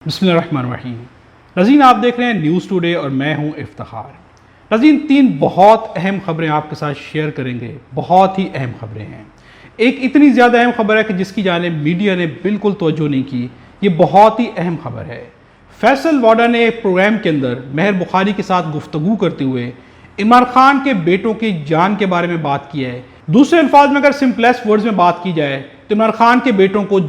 बिस्मिल्लाहिर्रहमानिर्रहीम। नाज़रीन, आप देख रहे हैं न्यूज़ टुडे और मैं हूं इफ्तिखार। नाज़रीन, तीन बहुत अहम खबरें आपके साथ शेयर करेंगे। बहुत ही अहम खबरें हैं। एक इतनी ज़्यादा अहम खबर है कि जिसकी जानिब मीडिया ने बिल्कुल तवज्जो नहीं की। ये बहुत ही अहम खबर है। फैसल वाडा ने एक प्रोग्राम के अंदर महर बुखारी के साथ गुफ्तगू करते हुए इमरान खान के बेटों की जान के बारे में बात की है। दूसरे अल्फाज में अगर सिंपलेस्ट वर्ड्स में बात की जाए तो इमरान खान के बेटों को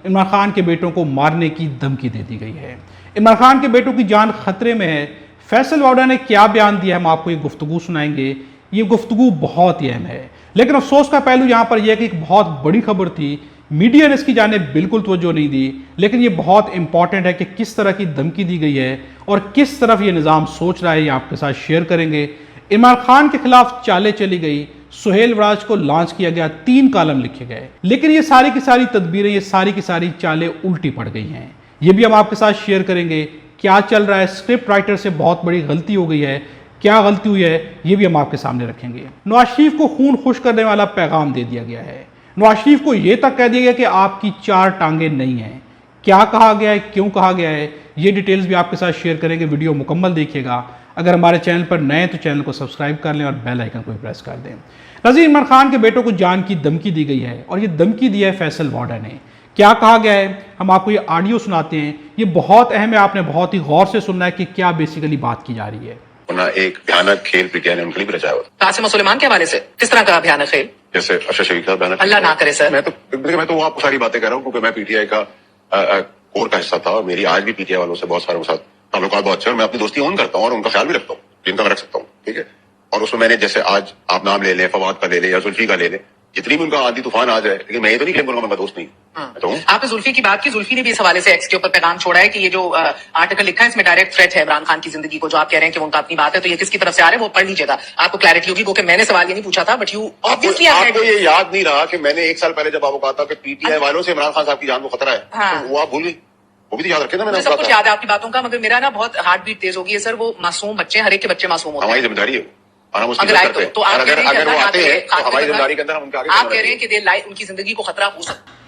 इमरान खान के बेटों को मारने की धमकी दे दी गई है। इमरान खान के बेटों की जान खतरे में है। फैसल वाडा ने क्या बयान दिया, हम आपको ये गुफ्तगू सुनाएंगे। ये गुफ्तगू बहुत ही अहम है, लेकिन अफसोस का पहलू यहाँ पर यह कि एक बहुत बड़ी खबर थी, मीडिया ने इसकी जानिब बिल्कुल तवज्जो नहीं दी। लेकिन ये बहुत इंपॉर्टेंट है कि किस तरह की धमकी दी गई है और किस तरफ ये निज़ाम सोच रहा है, ये आपके साथ शेयर करेंगे। इमरान खान के खिलाफ चालें चली गई, सुहेल वराज को लॉन्च किया गया, 3 कॉलम लिखे गए, लेकिन ये सारी की सारी तदबीरें, ये सारी की सारी चालें उल्टी पड़ गई हैं। ये भी हम आपके साथ शेयर करेंगे। क्या चल रहा है, स्क्रिप्ट राइटर से बहुत बड़ी गलती हो गई है, क्या गलती हुई है, ये भी हम आपके सामने रखेंगे। नवाज शरीफ को खून खुश करने वाला पैगाम दे दिया गया है। नवाज शरीफ को यह तक कह दिया गया कि आपकी 4 टांगे नहीं हैं। क्या कहा गया है, क्यों कहा गया है, ये डिटेल्स भी आपके साथ शेयर करेंगे। वीडियो मुकम्मल देखिएगा। अगर हमारे चैनल पर नए तो चैनल को सब्सक्राइब कर लें और बेल आइकन को भी प्रेस कर दें। नाज़रीन, इमरान खान के बेटों को जान की धमकी दी गई है और ये धमकी दी है फैसल वाडा ने। क्या कहा गया है, हम आपको ये ऑडियो सुनाते हैं। ये बहुत अहम है, आपने बहुत ही गौर से सुनना है कि क्या बेसिकली बात की जा रही है। एक भयानक खेल पीटीआई ने उनके लिए भी रचाया हुआ। कासिम सुलेमान के हवाले से किस तरह का भयानक खेल? जैसे अरशद शरीफ का भयानक, अल्लाह ना करे सर। मैं तो आपको सारी बातें कर रहा हूँ क्योंकि मैं पीटीआई का कोर का हिस्सा था और मेरी आज भी पीटीआई वालों से बहुत सारे साथ ताल्लुकात बहुत अच्छे, और मैं अपनी दोस्ती ऑन करता हूँ और उनका ख्याल भी रखता हूँ जिनका मैं रख सकता हूँ। ठीक है, और उसमें मैंने जैसे आज आप नाम ले लें, फवाद का ले लें या जुल्फी का ले लें, जितनी भी उनका आंधी तूफान आ जाए, लेकिन मैं ये तो नहीं क्लेम करूंगा मैं दोस्त नहीं। तो आपने जुल्फी की बात की, जुल्फी ने भी इस हवाले से एक्स के ऊपर पैगाम छोड़ा है कि ये जो आर्टिकल लिखा है इसमें डायरेक्ट थ्रेट है इमरान खान की जिंदगी को। जो आप कह रहे हैं कि उनका अपनी बात है, तो ये किसकी तरफ से आ रहा है वो पढ़ लीजिएगा, आपको क्लैरिटी होगी। क्योंकि मैंने सवाल ये नहीं पूछा था, बट यू ऑब्वियसली आपको ये याद नहीं रहा कि मैंने 1 साल पहले जब आपको कहा था कि पीटीआई वालों से इमरान खान साहब की जान को खतरा है, तो वो आप भूल गई। वो भी तो याद रखे ना, मैंने सब कुछ याद है आपकी बातों का, मगर मेरा ना बहुत हार्ट बीट तेज होगी सर। वो मासूम बच्चे, हर एक के बच्चे मासूम होते हैं, हमारी जिम्मेदारी है। अगर आए तो आप कह रहे हैं अगर वो आते हैं तो हमारी जिम्मेदारी के अंदर हम उनके आगे, आप कह रहे हैं कि उनकी जिंदगी को खतरा हो सकता है।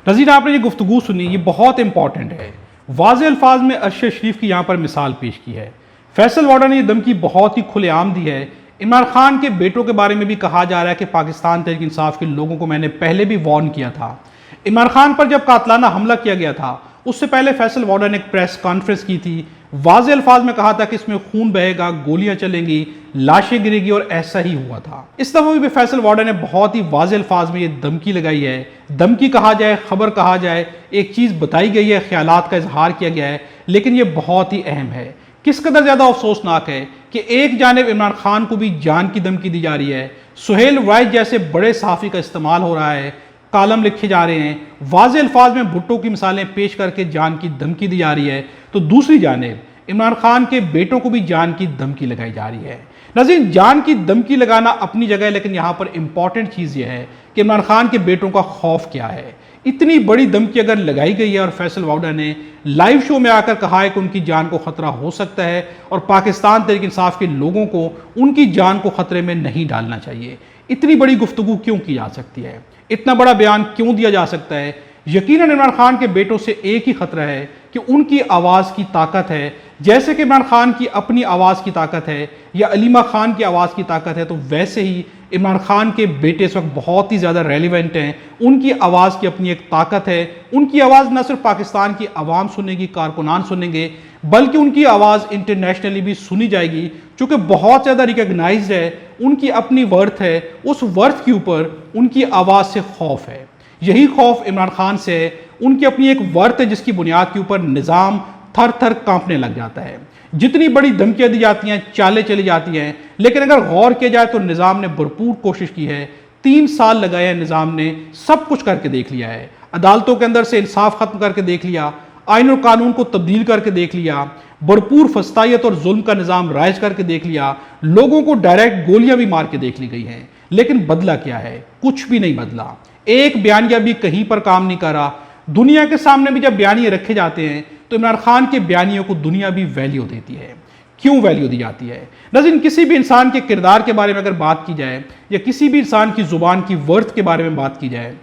नज़ीर, आपने ये गुफ्तगू सुनी, ये बहुत इंपॉर्टेंट है। वाज़े अल्फाज में अरशद शरीफ की यहाँ पर मिसाल पेश की है। फैसल वाडा ने ये धमकी बहुत ही खुलेआम दी है। इमरान खान के बेटों के बारे में भी कहा जा रहा है कि पाकिस्तान तहरीक इंसाफ के लोगों को मैंने पहले भी वार्न किया था। इमरान खान पर जब कातलाना हमला किया गया था, उससे पहले फैसल वाडा ने एक प्रेस कॉन्फ्रेंस की थी। वाज़े अल्फाज में कहा था कि इसमें खून बहेगा, गोलियां चलेंगी, लाशें गिरेगी, और ऐसा ही हुआ था। इस दफा भी फैसल वाडा ने बहुत ही वाज़े अल्फाज में ये धमकी लगाई है। धमकी कहा जाए, खबर कहा जाए, एक चीज़ बताई गई है, ख्यालात का इजहार किया गया है, लेकिन ये बहुत ही अहम है। किस कदर ज़्यादा अफसोसनाक है कि एक जानिब इमरान खान को भी जान की धमकी दी जा रही है, सुहेल वराज जैसे बड़े सहाफ़ी का इस्तेमाल हो रहा है, कॉलम लिखे जा रहे हैं, वाज़े अल्फाज में भुट्टो की मिसालें पेश करके जान की धमकी दी जा रही है, तो दूसरी जानिब इमरान खान के बेटों को भी जान की धमकी लगाई जा रही है। नाज़रीन, जान की धमकी लगाना अपनी जगह है, लेकिन यहाँ पर इंपॉर्टेंट चीज़ यह है कि इमरान खान के बेटों का खौफ क्या है। इतनी बड़ी धमकी अगर लगाई गई है और फैसल वाडा ने लाइव शो में आकर कहा है कि उनकी जान को खतरा हो सकता है और पाकिस्तान तहरीक इंसाफ के लोगों को उनकी जान को खतरे में नहीं डालना चाहिए, इतनी बड़ी गुफ्तगू क्यों की जा सकती है, इतना बड़ा बयान क्यों दिया जा सकता है? यकीनन इमरान खान के बेटों से एक ही खतरा है कि उनकी आवाज़ की ताकत है। जैसे कि इमरान खान की अपनी आवाज़ की ताकत है या अलीमा खान की आवाज़ की ताकत है, तो वैसे ही इमरान खान के बेटे इस वक्त बहुत ही ज़्यादा रेलिवेंट हैं। उनकी आवाज़ की अपनी एक ताकत है। उनकी आवाज़ न सिर्फ पाकिस्तान की आवाम सुनेगी, कारकुनान सुनेंगे, बल्कि उनकी आवाज़ इंटरनेशनली भी सुनी जाएगी, चूँकि बहुत ज़्यादा रिकगनाइज्ड है। उनकी अपनी वर्थ है, उस वर्थ के ऊपर उनकी आवाज़ से खौफ है। यही खौफ इमरान खान से है। उनकी अपनी एक वर्थ है जिसकी बुनियाद के ऊपर निज़ाम थर थर कांपने लग जाता है। जितनी बड़ी धमकियां दी जाती हैं, चालें चली जाती हैं, लेकिन अगर गौर किया जाए तो निज़ाम ने भरपूर कोशिश की है। 3 साल लगाए हैं, निज़ाम ने सब कुछ करके देख लिया है। अदालतों के अंदर से इंसाफ खत्म करके देख लिया, आइन और कानून को तब्दील करके देख लिया, भरपूर फस्तायत और जुल्म का निज़ाम राइज करके देख लिया, लोगों को डायरेक्ट गोलियां भी मार के देख ली गई हैं, लेकिन बदला क्या है? कुछ भी नहीं बदला। एक बयानिया भी कहीं पर काम नहीं कर रहा। दुनिया के सामने भी जब बयानिए रखे जाते हैं तो इमरान खान के बयानियों को दुनिया भी वैल्यू देती है। क्यों वैल्यू दी जाती है? नाज़रीन, किसी भी इंसान के किरदार के बारे में अगर बात की जाए या किसी भी इंसान की ज़ुबान की वर्थ के बारे में बात की जाए,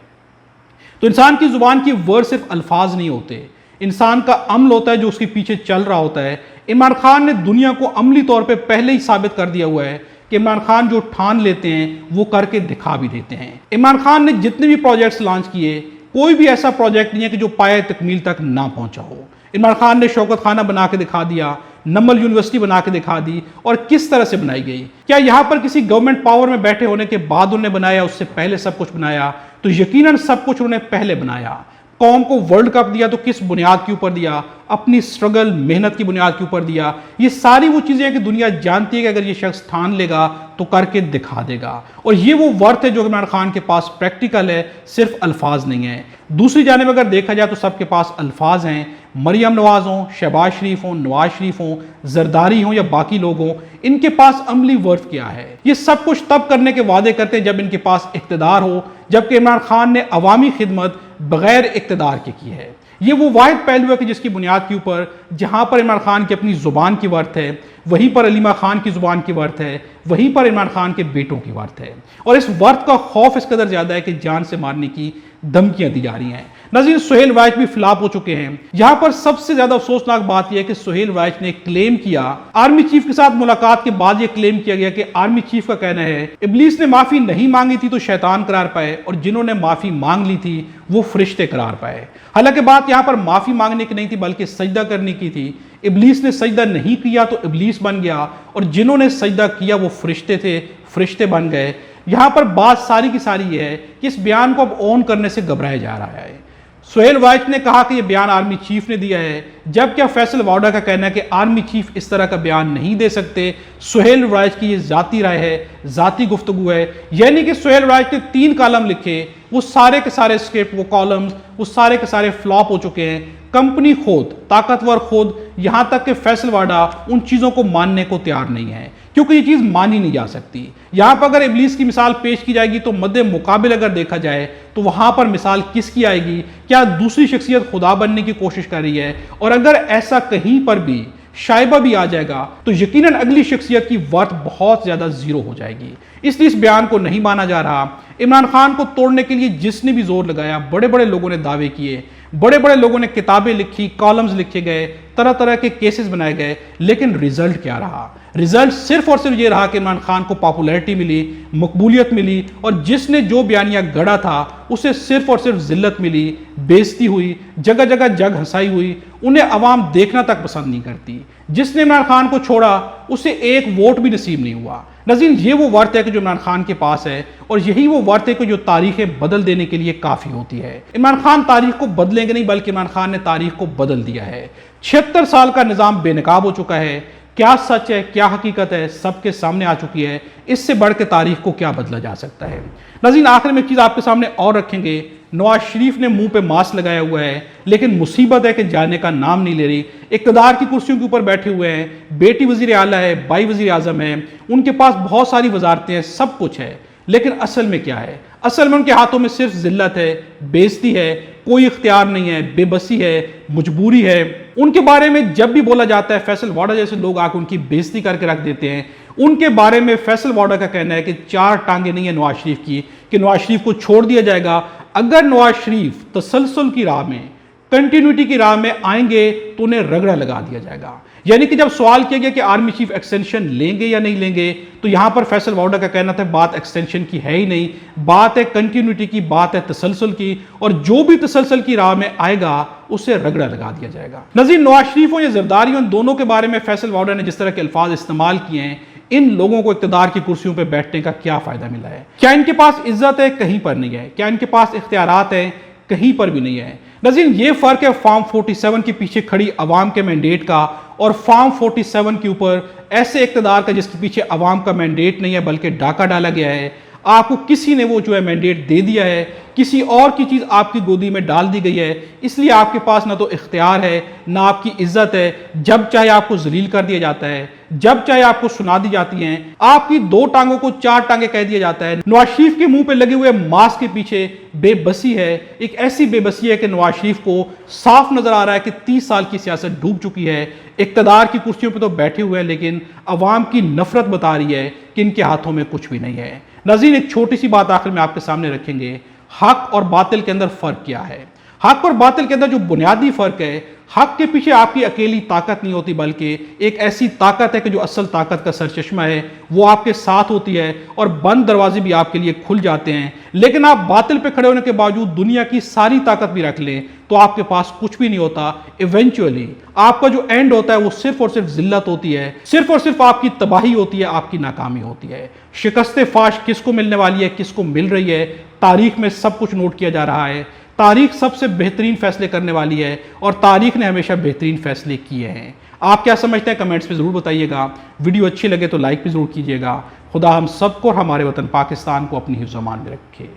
तो इंसान की ज़ुबान की वर्थ सिर्फ अल्फाज नहीं होते। इंसान का अमल होता है जो उसके पीछे चल रहा होता है। इमरान खान ने दुनिया को अमली तौर पे पहले ही साबित कर दिया हुआ है कि इमरान खान जो ठान लेते हैं वो करके दिखा भी देते हैं। इमरान खान ने जितने भी प्रोजेक्ट्स लॉन्च किए, कोई भी ऐसा प्रोजेक्ट नहीं है कि जो पाए तकमील तक ना पहुंचा हो। इमरान खान ने शौकत खाना बना के दिखा दिया, नमल यूनिवर्सिटी बना के दिखा दी, और किस तरह से बनाई गई। क्या यहाँ पर किसी गवर्नमेंट पावर में बैठे होने के बाद उन्होंने बनाया, उससे पहले सब कुछ बनाया? तो यकीनन सब कुछ उन्होंने पहले बनाया। कौम को वर्ल्ड कप दिया तो किस बुनियाद के ऊपर दिया? अपनी स्ट्रगल, मेहनत की बुनियाद के ऊपर दिया। ये सारी वो चीज़ें हैं कि दुनिया जानती है कि अगर ये शख्स ठान लेगा तो करके दिखा देगा। और ये वो वर्थ है जो इमरान खान के पास प्रैक्टिकल है, सिर्फ अल्फाज नहीं है। दूसरी जानिब अगर देखा जाए तो सबके पास अल्फाज हैं। मरियम नवाज हों, शहबाज शरीफ हों, नवाज शरीफ हों, जरदारी हों या बाकी लोग हों, इनके पास अमली वर्थ क्या है? ये सब कुछ तब करने के वादे करते हैं जब इनके पास इख्तिदार हो, जबकि इमरान खान ने अवामी खिदमत बगैर इख्तिदार के की है। ये वो वाहिद पहलू है कि जिसकी बुनियाद के ऊपर जहां पर इमरान खान की अपनी जुबान की वर्थ है, वहीं पर अलीमा खान की जुबान की वर्थ है, वहीं पर इमरान खान के बेटों की वर्थ है। और इस वर्थ का खौफ इस कदर ज्यादा है कि जान से मारने की धमकियां दी जा रही हैं। नज़ीर, सुहेल वाइच भी फ्लॉप हो चुके हैं। यहां पर सबसे ज्यादा अफसोसनाक बात यह है कि सुहेल वाइच ने क्लेम किया, आर्मी चीफ के साथ मुलाकात के बाद यह क्लेम किया गया कि आर्मी चीफ का कहना है इब्लीस ने माफी नहीं मांगी थी तो शैतान करार पाए, और जिन्होंने माफी मांग ली थी वो फरिश्ते करार पाए। हालांकि बात यहां पर माफी मांगने की नहीं थी बल्कि सजदा करने की थी। इब्लीस ने सजदा नहीं किया तो इब्लीस बन गया, और जिन्होंने सजदा किया वो फरिश्ते थे, फरिश्ते बन गए। यहां पर बात सारी की सारी ये है कि इस बयान को अब ऑन करने से घबराया जा रहा है। सुहेल वाइच ने कहा कि यह बयान आर्मी चीफ ने दिया है, जबकि फैसल वाडा का कहना है कि आर्मी चीफ इस तरह का बयान नहीं दे सकते। सुहेल वाइच की ये जाती राय है, जाती गुफ्तगू है। यानी कि सुहेल वाइच ने 3 कॉलम लिखे, वो सारे के सारे स्क्रिप्ट, वो कॉलम्स, वो सारे के सारे फ्लॉप हो चुके हैं। कंपनी खुद, ताकतवर खुद, यहां तक कि फैसल वाडा उन चीजों को मानने को तैयार नहीं है, क्योंकि ये चीज मानी नहीं जा सकती। यहां पर अगर इब्लीस की मिसाल पेश की जाएगी तो मद्दे मुकाबिल अगर देखा जाए तो वहां पर मिसाल किसकी आएगी? क्या दूसरी शख्सियत खुदा बनने की कोशिश कर रही है? और अगर ऐसा कहीं पर भी शायबा भी आ जाएगा तो यकीनन अगली शख्सियत की वर्थ बहुत ज्यादा जीरो हो जाएगी। इसलिए इस बयान को नहीं माना जा रहा। इमरान खान को तोड़ने के लिए जिसने भी जोर लगाया, बड़े बड़े लोगों ने दावे किए, बड़े बड़े लोगों ने किताबें लिखी, कॉलम्स लिखे गए, तरह तरह के केसेस बनाए गए, लेकिन रिजल्ट क्या रहा? रिजल्ट सिर्फ और सिर्फ ये रहा कि इमरान खान को पॉपुलैरिटी मिली, मकबूलियत मिली, और जिसने जो बयानिया गढ़ा था उसे सिर्फ और सिर्फ जिल्लत मिली, बेइज्जती हुई, जगह जगह जग हंसाई हुई। उन्हें अवाम देखना तक पसंद नहीं करती। जिसने इमरान खान को छोड़ा उसे एक वोट भी नसीब नहीं हुआ। नज़ीर, ये वो वर्थ है कि जो इमरान खान के पास है, और यही वो वर्थ है कि जो तारीखें बदल देने के लिए काफ़ी होती है। इमरान खान तारीख को बदलेंगे नहीं, बल्कि इमरान खान ने तारीख को बदल दिया है। 76 साल का निज़ाम बेनकाब हो चुका है। क्या सच है, क्या हकीकत है, सबके सामने आ चुकी है। इससे बढ़ के तारीख को क्या बदला जा सकता है? नज़ीर, आखिर में एक चीज़ आपके सामने और रखेंगे। नवाज शरीफ ने मुंह पे मास्क लगाया हुआ है, लेकिन मुसीबत है कि जाने का नाम नहीं ले रही। इक़्तिदार की कुर्सियों के ऊपर बैठे हुए हैं, बेटी वज़ीर आला है, भाई वज़ीर आज़म है, उनके पास बहुत सारी वजारतें हैं, सब कुछ है, लेकिन असल में क्या है? असल में उनके हाथों में सिर्फ जिल्लत है, बेइज्जती है, कोई इख्तियार नहीं है, बेबसी है, मजबूरी है। उनके बारे में जब भी बोला जाता है, फैसल वाडा जैसे लोग आकर उनकी बेइज्जती करके रख देते हैं। उनके बारे में फैसल वाडा का कहना है कि 4 टांगे नहीं है नवाज शरीफ की, कि नवाज शरीफ को छोड़ दिया जाएगा। अगर नवाज शरीफ तसलसल की राह में, कंटिन्यूटी की राह में आएंगे तो उन्हें रगड़ा लगा दिया जाएगा। यानी कि जब सवाल किया गया कि आर्मी चीफ एक्सटेंशन लेंगे या नहीं लेंगे, तो यहां पर फैसल वाडा का कहना था बात एक्सटेंशन की है ही नहीं, बात है कंटिन्यूटी की, बात है तसलसल की, और जो भी तसलसल की राह में आएगा उसे रगड़ा लगा दिया जाएगा। नज़ीर, नवाज शरीफ हो या जरदारी हो, इन दोनों के बारे में फैसल वाडा ने जिस तरह के अल्फाज इस्तेमाल किए हैं, इन लोगों को इक़्तिदार की कुर्सियों पर बैठने का क्या फायदा मिला है? क्या इनके पास इज्जत है? कहीं पर नहीं है। क्या इनके पास इख्तियारात है? कहीं पर भी नहीं है। नज़ीर, ये फर्क है फॉर्म 47 के पीछे खड़ी अवाम के मैंडेट का और फॉर्म 47 के ऊपर ऐसे इक़्तिदार का जिसके पीछे अवाम का मैंडेट नहीं है बल्कि डाका डाला गया है। आपको किसी ने वो जो है मैंडेट दे दिया है, किसी और की चीज़ आपकी गोदी में डाल दी गई है, इसलिए आपके पास ना तो इख्तियार है ना आपकी इज्जत है। जब चाहे आपको जलील कर दिया जाता है, जब चाहे आपको सुना दी जाती हैं, आपकी 2 टांगों को 4 टांगे कह दिया जाता है। नवाज शरीफ के मुंह पे लगे हुए मास्क के पीछे बेबसी है, एक ऐसी बेबसी है कि नवाज शरीफ को साफ नजर आ रहा है कि 30 साल की सियासत डूब चुकी है। इक़्तिदार की कुर्सियों पर तो बैठे हुए हैं, लेकिन अवाम की नफरत बता रही है कि इनके हाथों में कुछ भी नहीं है। नज़ीर, एक छोटी सी बात आखिर में आपके सामने रखेंगे, हक और बातिल के अंदर फर्क क्या है? हक और बातिल के अंदर जो बुनियादी फर्क है, हक के पीछे आपकी अकेली ताकत नहीं होती, बल्कि एक ऐसी ताकत है कि जो असल ताकत का सरचश्मा है वो आपके साथ होती है और बंद दरवाजे भी आपके लिए खुल जाते हैं। लेकिन आप बातिल पे खड़े होने के बावजूद दुनिया की सारी ताकत भी रख लें तो आपके पास कुछ भी नहीं होता। इवेंचुअली आपका जो एंड होता है वो सिर्फ और सिर्फ जिल्लत होती है, सिर्फ और सिर्फ आपकी तबाही होती है, आपकी नाकामी होती है। शिकस्त फाश किसको मिलने वाली है, किसको मिल रही है, तारीख में सब कुछ नोट किया जा रहा है। तारीख सबसे बेहतरीन फैसले करने वाली है और तारीख ने हमेशा बेहतरीन फैसले किए हैं। आप क्या समझते हैं, कमेंट्स में ज़रूर बताइएगा। वीडियो अच्छी लगे तो लाइक भी ज़रूर कीजिएगा। खुदा हम सबको और हमारे वतन पाकिस्तान को अपनी हिफ्ज़-ओ-अमान में रखे।